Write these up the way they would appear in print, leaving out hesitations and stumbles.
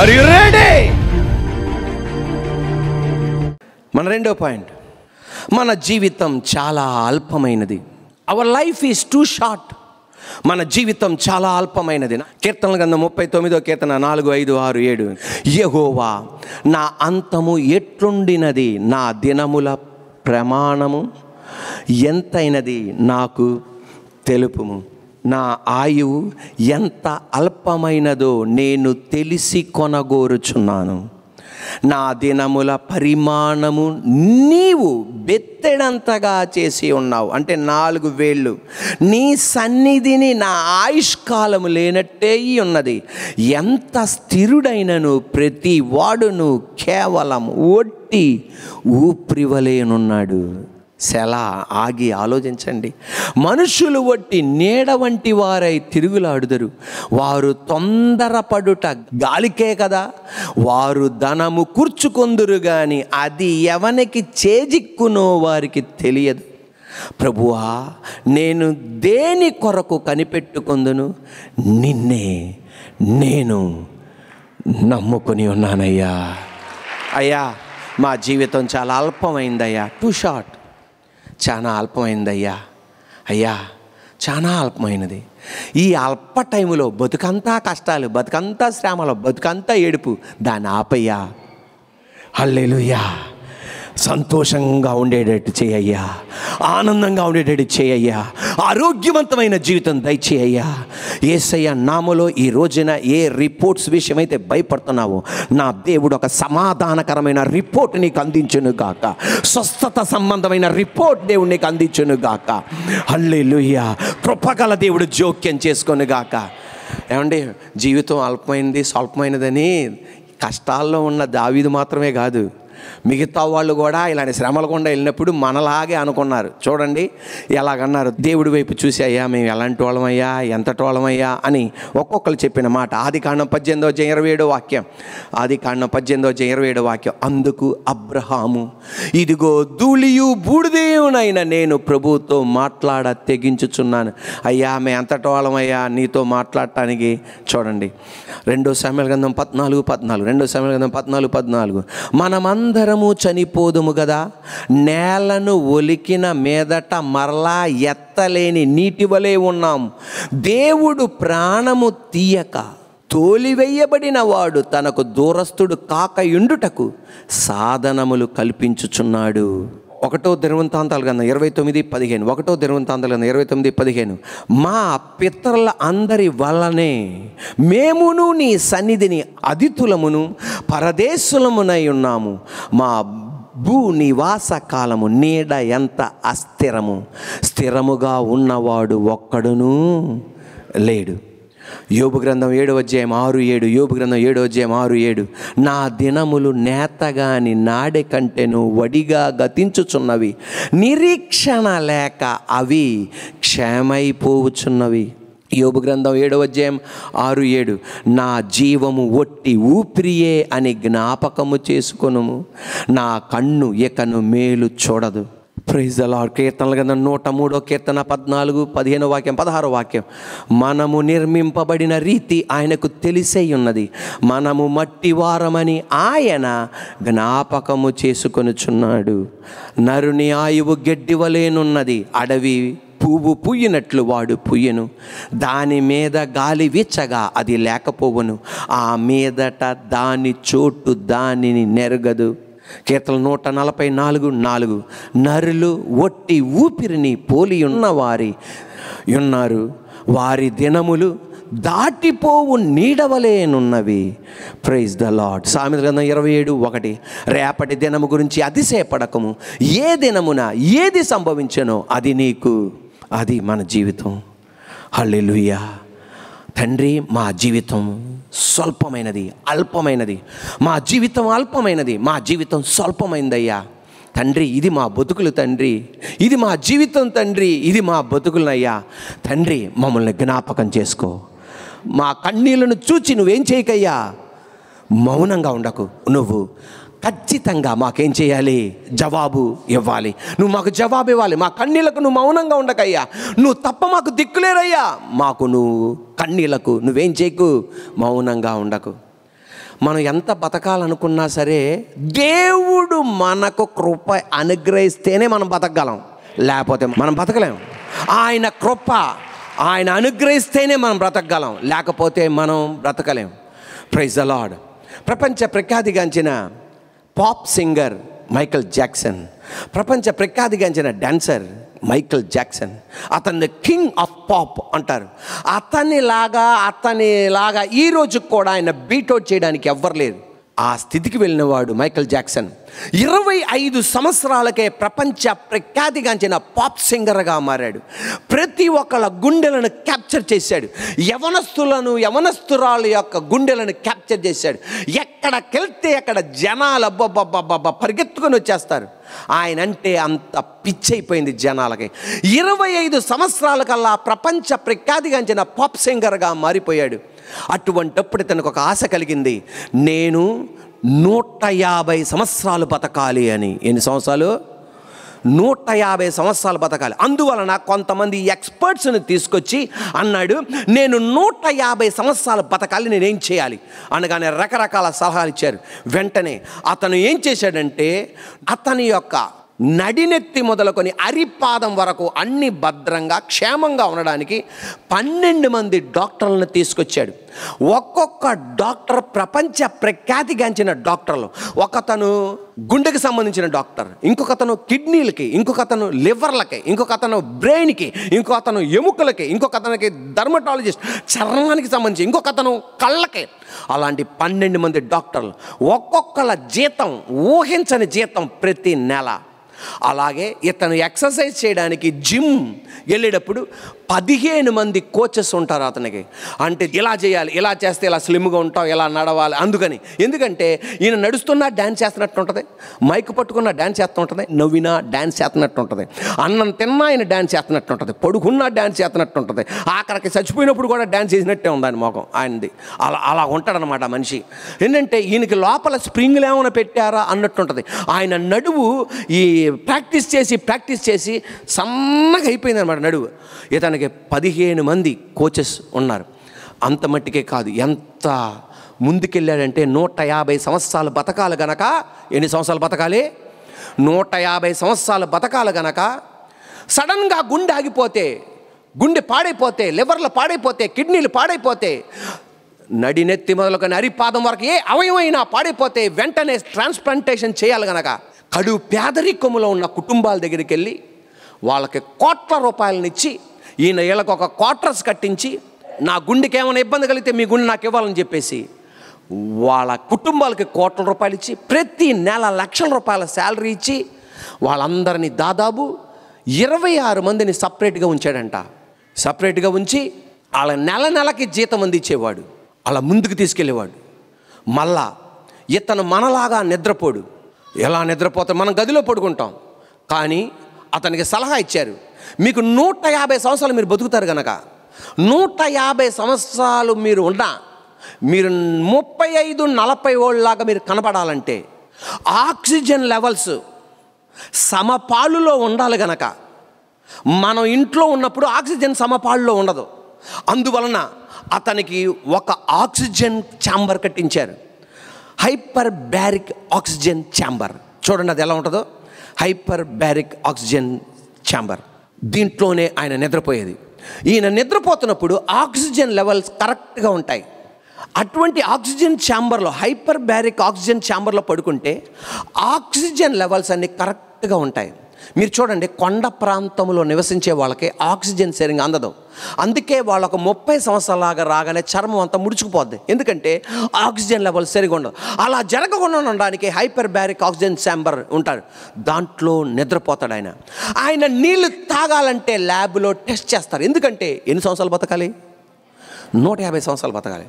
Are you ready? మన రెండో point, మన జీవితం చాలా అల్పమైనది. Our life is too short. మన జీవితం చాలా అల్పమైనది. కీర్తనల గ్రంథం 39వ కీర్తన 4, 5, 6, 7. యెహోవా నా అంతము ఎట్లుండినది, నా దినముల ప్రమాణము ఎంతైనది నాకు తెలుపుము. నా ఆయువు ఎంత అల్పమైనదో నేను తెలిసి కొనగోరుచున్నాను. నా దినముల పరిమాణము నీవు బెత్తెడంతగా చేసి ఉన్నావు. అంటే 4 వేళ్ళు. నీ సన్నిధిని నా ఆయుష్కాలము లేనట్టే ఉన్నది. ఎంత స్థిరుడైనను ప్రతి వాడును కేవలం ఒట్టి ఊపిరివలేనున్నాడు. సెలా ఆగి ఆలోచించండి. మనుషులు వట్టి నీడ వంటి వారై తిరుగులాడుదరు. వారు తొందరపడుట గాలికే కదా. వారు ధనము కూర్చుకొందురు గాని అది ఎవనికి చేజిక్కునో వారికి తెలియదు. ప్రభువా, నేను దేని కొరకు కనిపెట్టుకొందును? నిన్నే నేను నమ్ముకొని ఉన్నానయ్యా. అయ్యా, మా జీవితం చాలా అల్పమైందయ్యా. Two short. చాలా అల్పమైందయ్యా. అయ్యా, చాలా అల్పమైనది. ఈ అల్ప టైములో బతుకంతా కష్టాలు, బతుకంతా శ్రమలు, బతుకంతా ఏడుపు. దాన్ని ఆపయ్యా. హల్లెలూయా. సంతోషంగా ఉండేటట్టు చేయయ్యా. ఆనందంగా ఉండేటట్టు చేయయ్యా. ఆరోగ్యవంతమైన జీవితం దయచేయ్యా. యేసయ్య నామములో ఈ రోజున ఏ రిపోర్ట్స్ విషయమైతే భయపడుతున్నావో నా దేవుడు ఒక సమాధానకరమైన రిపోర్ట్ నీకు అందించును గాక. స్వస్థత సంబంధమైన రిపోర్ట్ దేవుడు నీకు అందించును గాక. హల్లెలూయా. కృపగల దేవుడు జోక్యం చేసుకొను గాక. ఏమండి, జీవితం అల్పమైనది, స్వల్పమైనదని కష్టాల్లో ఉన్న దావీదు మాత్రమే కాదు, మిగతా వాళ్ళు కూడా ఇలాంటి శ్రమల గుండా వెళ్ళినప్పుడు మనలాగే అనుకున్నారు. చూడండి ఎలాగన్నారు. దేవుడి వైపు చూసి, అయ్యా మేము ఎలాంటి వాళ్ళమయ్యా, ఎంతటి వాళ్ళమయ్యా అని ఒక్కొక్కరు చెప్పిన మాట. ఆదికాండం 18:27 వాక్యం. ఆదికాండం 18:27 వాక్యం. అందుకు అబ్రహాము, ఇదిగో ధూళియు బూడిదయునైన నేను ప్రభువుతో మాట్లాడ తెగించుచున్నాను. అయ్యా మేము ఎంతటి వాళ్ళమయ్యా నీతో మాట్లాడటానికి. చూడండి 2 సమూయేలు గ్రంథం 14:14. 2 సమూయేలు గ్రంథం 14:14. మనమందరము చనిపోదుము కదా, నేలను ఒలికిన మీదట మరలా ఎత్తలేని నీటి వలె ఉన్నాం. దేవుడు ప్రాణము తీయక తోలివేయబడిన వాడు తనకు దూరస్థుడు కాక యుండుటకు సాధనములు కల్పించుచున్నాడు. 1 దినవృత్తాంతాల గ్రంథం 29:15. 1 దినవృత్తాంతాల గ్రంథం 29:15. మా పితరుల అందరి వల్లనే మేమును నీ సన్నిధిని అతిథులమును పరదేశులమునై ఉన్నాము. మా భూ నివాస కాలము నీడ ఎంత అస్థిరము, స్థిరముగా ఉన్నవాడు ఒక్కడునూ లేడు. యోబు గ్రంథం 7:6-7. యోబు గ్రంథం 7:6-7. నా దినములు నేతగాని నాడె కంటెను వడిగా గతించుచున్నవి, నిరీక్షణ లేక అవి క్షేమైపోవుచున్నవి. యోబు గ్రంథం 7:6-7. నా జీవము ఒట్టి ఊపిరియే అని జ్ఞాపకము చేసుకొనుము, నా కన్ను ఇకను మేలు చూడదు. Praise the Lord. కీర్తనల గ్రంథం 103వ కీర్తన 14, 15 వాక్యం, 16 వాక్యం. మనము నిర్మింపబడిన రీతి ఆయనకు తెలిసే ఉన్నది, మనము మట్టివారమని ఆయన జ్ఞాపకము చేసుకొనుచున్నాడు. నరుని ఆయువు గెడ్డివలేనున్నది, అడవి పువ్వు పుయ్యినట్లు వాడు పుయ్యను. దాని మీద గాలి వీచగా అది లేకపోవును, ఆ మీదట దాని చోటు దానిని నెరగదు. కీర్తన 144:4. నరులు ఒట్టి ఊపిరిని పోలి ఉన్నవారి ఉన్నారు, వారి దినములు దాటిపోవు నీడవలేనున్నవి. Praise the Lord. సామెతల గ్రంథం 27:1. రేపటి దినము గురించి అతిశయపడకము, ఏ దినమున ఏది సంభవించనో అది నీకు. అది మన జీవితం. హల్లెలూయా. తండ్రి, మా జీవితం స్వల్పమైనది, అల్పమైనది. మా జీవితం అల్పమైనది, మా జీవితం స్వల్పమైనదయ్యా. తండ్రి, ఇది మా బతుకులు తండ్రి, ఇది మా జీవితం తండ్రి, ఇది మా బతుకులనయ్యా. తండ్రి, మమ్మల్ని జ్ఞాపకం చేసుకో. మా కన్నీళ్లను చూచి నువ్వేం చేయకయ్యా, మౌనంగా ఉండకు. నువ్వు ఖచ్చితంగా మాకేం చేయాలి? జవాబు ఇవ్వాలి. నువ్వు మాకు జవాబు ఇవ్వాలి. మా కన్నీళ్లకు నువ్వు మౌనంగా ఉండకయ్యా. నువ్వు తప్ప మాకు దిక్కులేరయ్యా. మాకు నువ్వు కన్నీళ్లకు నువ్వేం చేయకు, మౌనంగా ఉండకు. మనం ఎంత బతకాలనుకున్నా సరే దేవుడు మనకు కృప అనుగ్రహిస్తేనే మనం బతకగలం, లేకపోతే మనం బతకలేం. ఆయన కృప ఆయన అనుగ్రహిస్తేనే మనం బ్రతకగలం, లేకపోతే మనం బ్రతకలేం. Praise the Lord. ప్రపంచ ప్రఖ్యాతిగాంచిన పాప్ సింగర్ మైకేల్ జాక్సన్, ప్రపంచ ప్రఖ్యాతిగాంచిన డాన్సర్ మైకేల్ జాక్సన్, అతన్ని కింగ్ ఆఫ్ పాప్ అంటారు. అతనిలాగా ఈ రోజుకి కూడా ఆయన బీట్అవుట్ చేయడానికి ఎవ్వరు లేరు. ఆ స్థితికి వెళ్ళినవాడు మైకేల్ జాక్సన్ 25 సంవత్సరాలకే ప్రపంచ ప్రఖ్యాతిగాంచిన పాప్ సింగర్గా మారాడు. ప్రతి ఒక్కళ్ళ గుండెలను క్యాప్చర్ చేశాడు. యవనస్తురాల యొక్క గుండెలను క్యాప్చర్ చేశాడు. ఎక్కడికెళ్తే అక్కడ జనాలు అబ్బబ్బబ్బబ్బ పరిగెత్తుకొని వచ్చేస్తారు. ఆయన అంటే అంత పిచ్చైపోయింది జనాలకి. 25 సంవత్సరాల కల్లా ప్రపంచ ప్రఖ్యాతిగాంచిన పాప్ సింగర్గా మారిపోయాడు. అటువంటప్పుడు తనకు ఒక ఆశ కలిగింది, నేను 150 సంవత్సరాలు బతకాలి అని. ఎన్ని సంవత్సరాలు? 150 సంవత్సరాలు బతకాలి. అందువలన కొంతమంది ఎక్స్పర్ట్స్ని తీసుకొచ్చి అన్నాడు, నేను 150 సంవత్సరాలు బతకాలి, నేనేం చేయాలి అనగానే రకరకాల సలహాలు ఇచ్చారు. వెంటనే అతను ఏం చేశాడంటే, అతని యొక్క నడినెత్తి మొదలుకొని అరిపాదం వరకు అన్ని భద్రంగా క్షేమంగా ఉండడానికి 12 మంది డాక్టర్లను తీసుకొచ్చాడు. ఒక్కొక్క డాక్టర్ ప్రపంచ ప్రఖ్యాతిగాంచిన డాక్టర్లు. ఒకతను గుండెకి సంబంధించిన డాక్టర్, ఇంకొకతను కిడ్నీలకి, ఇంకొకతను లివర్లకి, ఇంకొకతను బ్రెయిన్కి, ఇంకొకతను ఎముకలకి, ఇంకొకతనికి డర్మటాలజిస్ట్ చర్మానికి సంబంధించి, ఇంకొకతను కళ్ళకి. అలాంటి 12 మంది డాక్టర్లు. ఒక్కొక్కళ్ళ జీతం ఊహించని జీతం ప్రతి నెల. అలాగే ఇతను ఎక్సర్సైజ్ చేయడానికి జిమ్ వెళ్ళేటప్పుడు 15 మంది కోచెస్ ఉంటారు అతనికి. అంటే ఇలా చేయాలి, ఇలా చేస్తే ఇలా స్లిమ్గా ఉంటావు, ఇలా నడవాలి. ఎందుకంటే ఈయన నడుస్తున్నా డ్యాన్స్ చేస్తున్నట్టు ఉంటుంది, మైక్ పట్టుకున్నా డ్యాన్స్ చేస్తూ ఉంటుంది, నవ్వినా డ్యాన్స్ చేస్తున్నట్టు ఉంటుంది, అన్నం తిన్నా ఆయన డ్యాన్స్ చేస్తున్నట్టు ఉంటుంది, పడుకున్నా డ్యాన్స్ చేస్తున్నట్టు ఉంటుంది, ఆఖరికి చచ్చిపోయినప్పుడు కూడా డ్యాన్స్ చేసినట్టే ఉంది ఆయన మొఖం ఆయనది. అలా ఉంటాడనమాట మనిషి. ఏంటంటే ఈయనకి లోపల స్ప్రింగ్లు ఏమైనా పెట్టారా అన్నట్టు ఉంటుంది. ఆయన నడువు ఈ ప్రాక్టీస్ చేసి సన్నగా అయిపోయింది అనమాట నడువు. ఇతనికి 15 మంది కోచెస్ ఉన్నారు. అంత మట్టికే కాదు, ఎంత ముందుకెళ్ళాడంటే 150 సంవత్సరాలు బతకాలి గనక. ఎన్ని సంవత్సరాలు బతకాలి? 150 సంవత్సరాలు బతకాలి గనక సడన్గా గుండె ఆగిపోతే, గుండె పాడైపోతే, లివర్లు పాడైపోతే, కిడ్నీలు పాడైపోతే, నడినెత్తి మొదలుకొని అరిపాదం వరకు ఏ అవయమైనా పాడైపోతే వెంటనే ట్రాన్స్ప్లాంటేషన్ చేయాలి గనక కడు పేదరికములో ఉన్న కుటుంబాల దగ్గరికి వెళ్ళి వాళ్ళకి కోట్ల రూపాయలనిచ్చి, ఈయన వీళ్ళకి ఒక క్వార్టర్స్ కట్టించి, నా గుండెకి ఏమైనా ఇబ్బంది కలిగితే మీ గుండె నాకు ఇవ్వాలని చెప్పేసి వాళ్ళ కుటుంబాలకి కోట్ల రూపాయలు ఇచ్చి, ప్రతి నెల లక్షల రూపాయల శాలరీ ఇచ్చి, వాళ్ళందరినీ దాదాపు 26 మందిని సపరేట్గా ఉంచాడంట. సపరేట్గా ఉంచి వాళ్ళ నెలకి జీతం అందించేవాడు, అలా ముందుకు తీసుకెళ్ళేవాడు. మళ్ళా ఇతను మనలాగా నిద్రపోడు. ఎలా నిద్రపోతాం? మనం గదిలో పడుకుంటాం. కానీ అతనికి సలహా ఇచ్చారు, మీకు 150 సంవత్సరాలు మీరు బతుకుతారు కనుక 150 సంవత్సరాలు మీరు ఉన్నా, మీరు 35-40 ఏళ్ళలాగా మీరు కనపడాలంటే ఆక్సిజన్ లెవెల్స్ సమపాలులో ఉండాలి గనక, మనం ఇంట్లో ఉన్నప్పుడు ఆక్సిజన్ సమపాలులో ఉండదు. అందువలన అతనికి ఒక ఆక్సిజన్ ఛాంబర్ కట్టించారు, హైపర్ బ్యారిక్ ఆక్సిజన్ ఛాంబర్. చూడండి అది ఎలా ఉంటుందో, హైపర్ బ్యారిక్ ఆక్సిజన్ ఛాంబర్. దీంట్లోనే ఆయన నిద్రపోయేది. ఈయన నిద్రపోతున్నప్పుడు ఆక్సిజన్ లెవెల్స్ కరెక్ట్గా ఉంటాయి. అటువంటి ఆక్సిజన్ ఛాంబర్లో, హైపర్ బ్యారిక్ ఆక్సిజన్ ఛాంబర్లో పడుకుంటే ఆక్సిజన్ లెవెల్స్ అన్నీ కరెక్ట్గా ఉంటాయి. మీరు చూడండి, కొండ ప్రాంతంలో నివసించే వాళ్ళకి ఆక్సిజన్ సరిగ్గా అందదు. అందుకే వాళ్ళకు 30 సంవత్సరాలాగా రాగానే చర్మం అంతా ముడుచుకుపోద్ది. ఎందుకంటే ఆక్సిజన్ లెవెల్ సరిగా ఉండదు. అలా జరగకుండా ఉండడానికి హైపర్ బ్యారిక్ ఆక్సిజన్ ఛాంబర్ ఉంటారు, దాంట్లో నిద్రపోతాడు ఆయన. ఆయన నీళ్లు తాగాలంటే ల్యాబ్లో టెస్ట్ చేస్తారు. ఎందుకంటే ఎన్ని సంవత్సరాలు బతకాలి? 150 సంవత్సరాలు బతకాలి.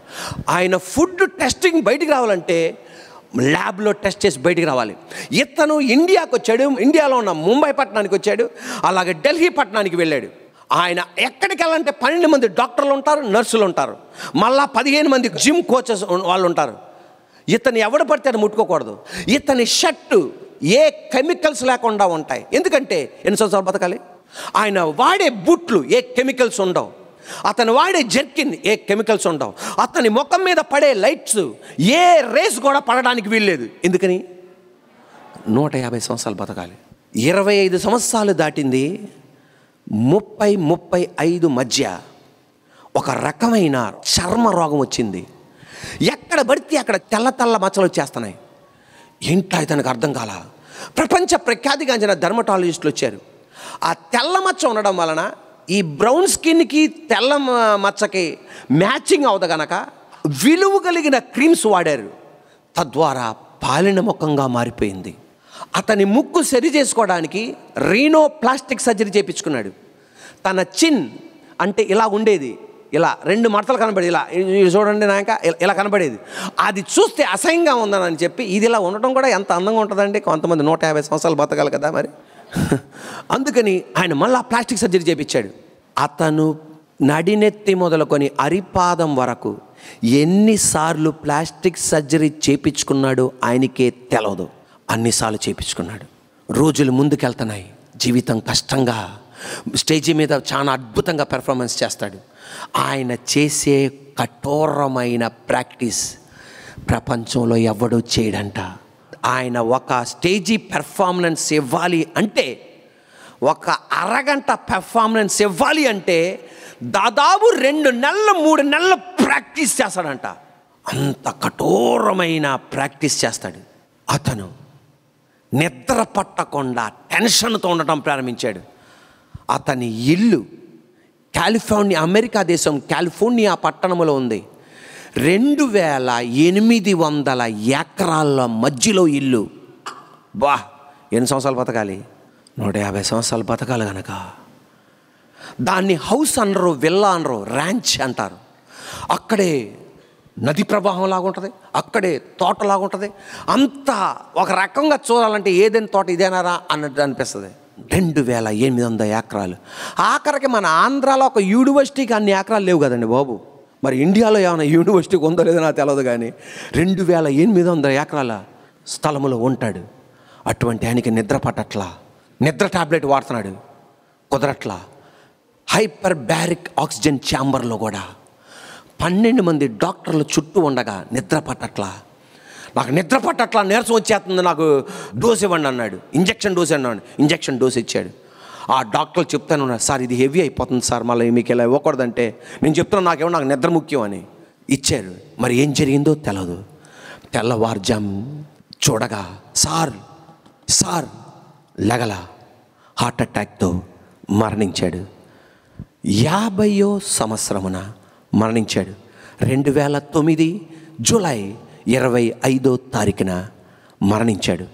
ఆయన ఫుడ్ టెస్టింగ్ బయటికి రావాలంటే ల్యాబ్లో టెస్ట్ చేసి బయటికి రావాలి. ఇతను ఇండియాకు వచ్చాడు, ఇండియాలో ఉన్న ముంబై పట్టణానికి వచ్చాడు, అలాగే ఢిల్లీ పట్టణానికి వెళ్ళాడు. ఆయన ఎక్కడికి వెళ్ళాలంటే 12 మంది డాక్టర్లు ఉంటారు, నర్సులు ఉంటారు, మళ్ళా 15 మంది జిమ్ కోచెస్ వాళ్ళు ఉంటారు. ఇతను ఎవడు పడితే అది ముట్టుకోకూడదు. ఇతని షర్టు ఏ కెమికల్స్ లేకుండా ఉంటాయి. ఎందుకంటే ఎన్ని సంవత్సరాలు బతకాలి? ఆయన వాడే బూట్లు ఏ కెమికల్స్ ఉండవు. అతను వాడే జర్కిన్ ఏ కెమికల్స్ ఉండవు, అతని ముఖం మీద పడే లైట్స్ ఏ రేస్ కూడా పడడానికి వీల్లేదు. ఎందుకని? 150 సంవత్సరాలు బతకాలి. 25 సంవత్సరాలు దాటింది. 30-35 మధ్య ఒక రకమైన చర్మ రోగం వచ్చింది. ఎక్కడ పడితే అక్కడ తెల్ల తెల్ల మచ్చలు వచ్చేస్తున్నాయి. ఏంటో ఇతనికి అర్థం కాల. ప్రపంచ ప్రఖ్యాతిగాంచిన డెర్మటాలజిస్టులు వచ్చారు. ఆ తెల్ల మచ్చ ఉండడం వలన ఈ బ్రౌన్ స్కిన్కి తెల్ల మచ్చకి మ్యాచింగ్ అవదు గనక విలువ కలిగిన క్రీమ్స్ వాడారు. తద్వారా పాలిన ముఖంగా మారిపోయింది. అతని ముక్కు సరి చేసుకోవడానికి రీనో ప్లాస్టిక్ సర్జరీ చేయించుకున్నాడు. తన చిన్ అంటే ఇలా ఉండేది, ఇలా 2 మడతలు కనబడేది, ఇలా చూడండి నాక ఇలా కనబడేది. అది చూస్తే అసహ్యంగా ఉందని చెప్పి ఇది ఇలా ఉండటం కూడా ఎంత అందంగా ఉంటుందండి. కొంతమంది 150 సంవత్సరాలు బతకాలి కదా మరి. అందుకని ఆయన మళ్ళీ ప్లాస్టిక్ సర్జరీ చేయించాడు. అతను నడినెత్తి మొదలుకొని అరిపాదం వరకు ఎన్నిసార్లు ప్లాస్టిక్ సర్జరీ చేయించుకున్నాడో ఆయనకే తెలవదు. అన్నిసార్లు చేయించుకున్నాడు. రోజులు ముందుకెళ్తున్నాయి. జీవితం కష్టంగా, స్టేజీ మీద చాలా అద్భుతంగా పెర్ఫార్మెన్స్ చేస్తాడు. ఆయన చేసే కఠోరమైన ప్రాక్టీస్ ప్రపంచంలో ఎవడూ చేయడంట. ఆయన ఒక స్టేజీ పెర్ఫార్మెన్స్ ఇవ్వాలి అంటే, ఒక అరగంట పెర్ఫార్మెన్స్ ఇవ్వాలి అంటే దాదాపు 2 నెలలు 3 నెలలు ప్రాక్టీస్ చేస్తాడంట. అంత కఠోరమైన ప్రాక్టీస్ చేస్తాడు. అతను నిద్ర పట్టకుండా టెన్షన్తో ఉండటం ప్రారంభించాడు. అతని ఇల్లు అమెరికా దేశం కాలిఫోర్నియా పట్టణంలో ఉంది. 2800 ఎకరాల మధ్యలో ఇల్లు. బా, ఎన్ని సంవత్సరాలు బతకాలి? 150 సంవత్సరాలు బతకాలి కనుక దాన్ని హౌస్ అనరు, విల్లా అనరు, ర్యాంచ్ అంటారు. అక్కడే నది ప్రవాహం లాగుంటుంది, అక్కడే తోటలాగుంటుంది. అంతా ఒక రకంగా చూడాలంటే ఏదైనా తోట ఇదేనారా అన్నట్టు అనిపిస్తుంది. 2800 ఎకరాలు. ఆఖరికి మన ఆంధ్రాలో ఒక యూనివర్సిటీకి అన్ని ఎకరాలు లేవు కదండి బాబు. మరి ఇండియాలో ఏమైనా యూనివర్సిటీకి ఉందో లేదో నాకు తెలియదు, కానీ 2800 ఎకరాల స్థలంలో ఉంటాడు. అటువంటి ఆయనకి నిద్ర పట్టట్లా, నిద్ర టాబ్లెట్ వాడుతున్నాడు, కుదరట్లా. హైపర్ బ్యారిక్ ఆక్సిజన్ ఛాంబర్లో కూడా 12 మంది డాక్టర్లు చుట్టూ ఉండగా నిద్ర పట్టట్లా. నాకు నిద్ర పట్టట్లా, నీరసం వచ్చేస్తుంది, నాకు డోస్ ఇవ్వండి అన్నాడు. ఇంజక్షన్ డోస్ అన్నాడు. ఇంజక్షన్ డోస్ ఇచ్చాడు. ఆ డాక్టర్లు చెప్తాను, సార్ ఇది హెవీ అయిపోతుంది సార్, మళ్ళీ మీకు ఇలా ఇవ్వకూడదంటే నేను చెప్తున్నాను నాకు నిద్ర ముఖ్యం అని ఇచ్చారు. మరి ఏం జరిగిందో తెలియదు. తెల్లవారుజాము చూడగా సార్ లెగల హార్ట్ అటాక్తో మరణించాడు. 50వ సంవత్సరమున మరణించాడు. 2009 జూలై 25వ తారీఖున మరణించాడు.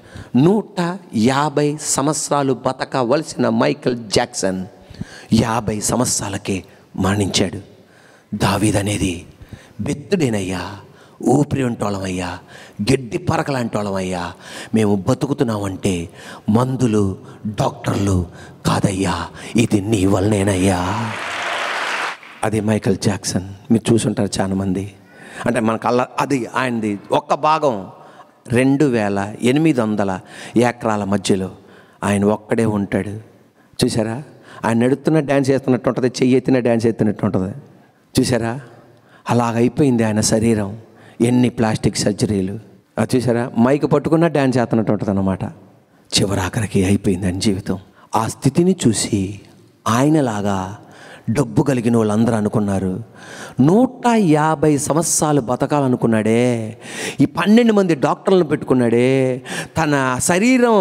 150 సంవత్సరాలు బతకవలసిన మైకేల్ జాక్సన్ 50 సంవత్సరాలకే మరణించాడు. దావీద్ అనేది బెత్తుడేనయ్యా, ఊపిరి ఉంటోళమయ్యా, గడ్డి పరకలాంటోళమయ్యా, మేము బతుకుతున్నామంటే మందులు డాక్టర్లు కాదయ్యా, ఇది నీ వల్లనేనయ్యా. అది మైకేల్ జాక్సన్. మీరు చూసుంటారు చాలామంది. అంటే మనకు అది ఆయనది ఒక్క భాగం 2800 ఎకరాల మధ్యలో ఆయన ఒక్కడే ఉంటాడు. చూసారా? ఆయన నడుస్తున్న డ్యాన్స్ చేస్తున్నట్టు ఉంటుంది, చెయ్యి ఎత్తిన డ్యాన్స్ ఎత్తినట్టు ఉంటుంది. చూసారా? అలాగైపోయింది ఆయన శరీరం. ఎన్ని ప్లాస్టిక్ సర్జరీలు. అది చూసారా? మైక్ పట్టుకున్న డ్యాన్స్ చేస్తున్నట్టు ఉంటుంది అన్నమాట. చివరాఖరికి అయిపోయింది ఆయన జీవితం. ఆ స్థితిని చూసి ఆయనలాగా డబ్బు కలిగిన వాళ్ళందరూ అనుకున్నారు 150 సంవత్సరాలు బతకాలనుకున్నాడే. ఈ 12 మంది డాక్టర్లను పెట్టుకున్నాడే. తన శరీరం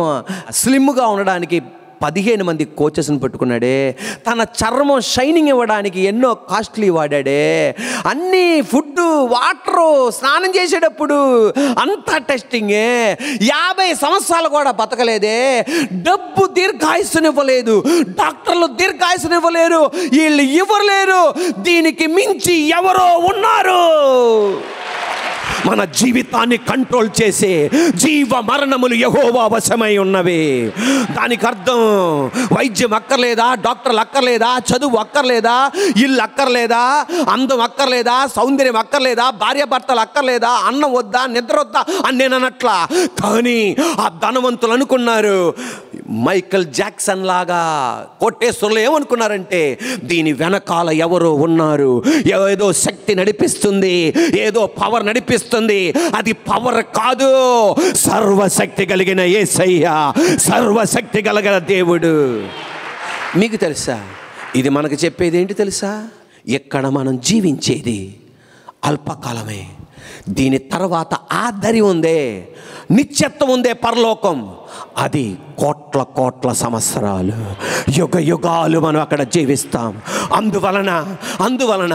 స్లిమ్గా ఉండడానికి 15 మంది కోచెస్ని పెట్టుకున్నాడే. తన చర్మం షైనింగ్ ఇవ్వడానికి ఎన్నో కాస్ట్లీ వాడాడే. అన్నీ ఫుడ్, వాటరు, స్నానం చేసేటప్పుడు అంతా టెస్టింగే. 50 సంవత్సరాలు కూడా బతకలేదే. డబ్బు దీర్ఘాయుస్సునివ్వలేదు, డాక్టర్లు దీర్ఘాయుస్సునివ్వలేరు, వీళ్ళు ఇవ్వలేరు. దీనికి మించి ఎవరో ఉన్నారు. మన జీవితాన్ని కంట్రోల్ చేసే జీవ మరణములు యెహోవా వశమై ఉన్నవి. దానికి అర్థం వైద్యం అక్కర్లేదా, డాక్టర్లు అక్కర్లేదా, చదువు అక్కర్లేదా, ఇల్లు అక్కర్లేదా, అందం అక్కర్లేదా, సౌందర్యం అక్కర్లేదా, భార్యాభర్తలు అక్కర్లేదా, అన్నం వద్దా, నిద్ర వద్దా అని నేను అనట్లా. కానీ ఆ ధనవంతులు అనుకున్నారు మైకల్ జాక్సన్ లాగా కోటేశ్వరులు ఏమనుకున్నారంటే దీని వెనకాల ఎవరో ఉన్నారు, ఏదో శక్తి నడిపిస్తుంది, ఏదో పవర్ నడిపిస్తుంది. అది పవర్ కాదు, సర్వశక్తి కలిగిన యేసయ్య, సర్వశక్తి కలిగిన దేవుడు. మీకు తెలుసా, ఇది మనకు చెప్పేది ఏంటి తెలుసా? ఇక్కడ మనం జీవించేది అల్పకాలమే. దీని తర్వాత ఆదరి ఉందే, నిత్యత్వం ఉందే, పరలోకం. అది కోట్ల కోట్ల సంవత్సరాలు, యుగ యుగాలు మనం అక్కడ జీవిస్తాం. అందువలన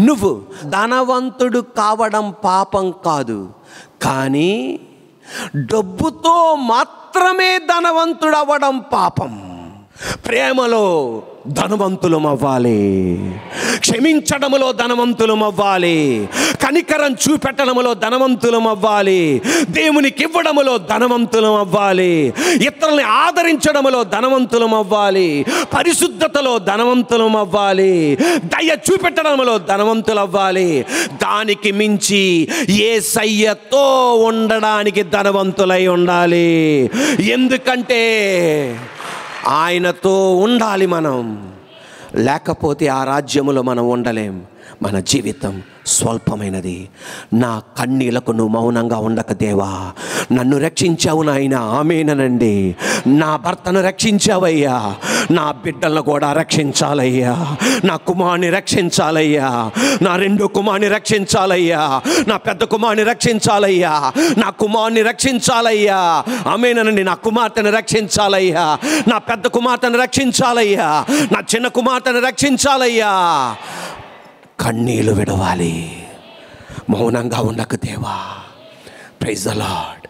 నువ్వు ధనవంతుడు కావడం పాపం కాదు, కానీ డబ్బుతో మాత్రమే ధనవంతుడు అవ్వడం పాపం. ప్రేమలో ధనవంతులం అవ్వాలి, క్షమించడములో ధనవంతులం అవ్వాలి, కనికరం చూపెట్టడములో ధనవంతులం అవ్వాలి, దేవునికి ఇవ్వడములో ధనవంతులం అవ్వాలి, ఇతరుల్ని ఆదరించడములో ధనవంతులం అవ్వాలి, పరిశుద్ధతలో ధనవంతులం అవ్వాలి, దయ చూపెట్టడములో ధనవంతులు అవ్వాలి. దానికి మించి యేసయ్యతో ఉండడానికి ధనవంతులై ఉండాలి. ఎందుకంటే ఆయనతో ఉండాలి మనం, లేకపోతే ఆ రాజ్యములో మనం ఉండలేం. మన జీవితం స్వల్పమైనది. నా కన్నీళ్లకు నువ్వు మౌనంగా ఉండక దేవా, నన్ను రక్షించావు నాయన, ఆమేనండి. నా భర్తను రక్షించావయ్యా, నా బిడ్డలను కూడా రక్షించాలయ్యా, నా కుమారుని రక్షించాలయ్యా, నా రెండో కుమారుని రక్షించాలయ్యా, నా పెద్ద కుమారుని రక్షించాలయ్యా, నా కుమారుని రక్షించాలయ్యా, ఆమేనండి. నా కుమార్తెను రక్షించాలయ్యా, నా పెద్ద కుమార్తెను రక్షించాలయ్యా, నా చిన్న కుమార్తెను రక్షించాలయ్యా. కన్నీళ్లు విడవాలి, మౌనంగా ఉండకు దేవా. Praise the lord.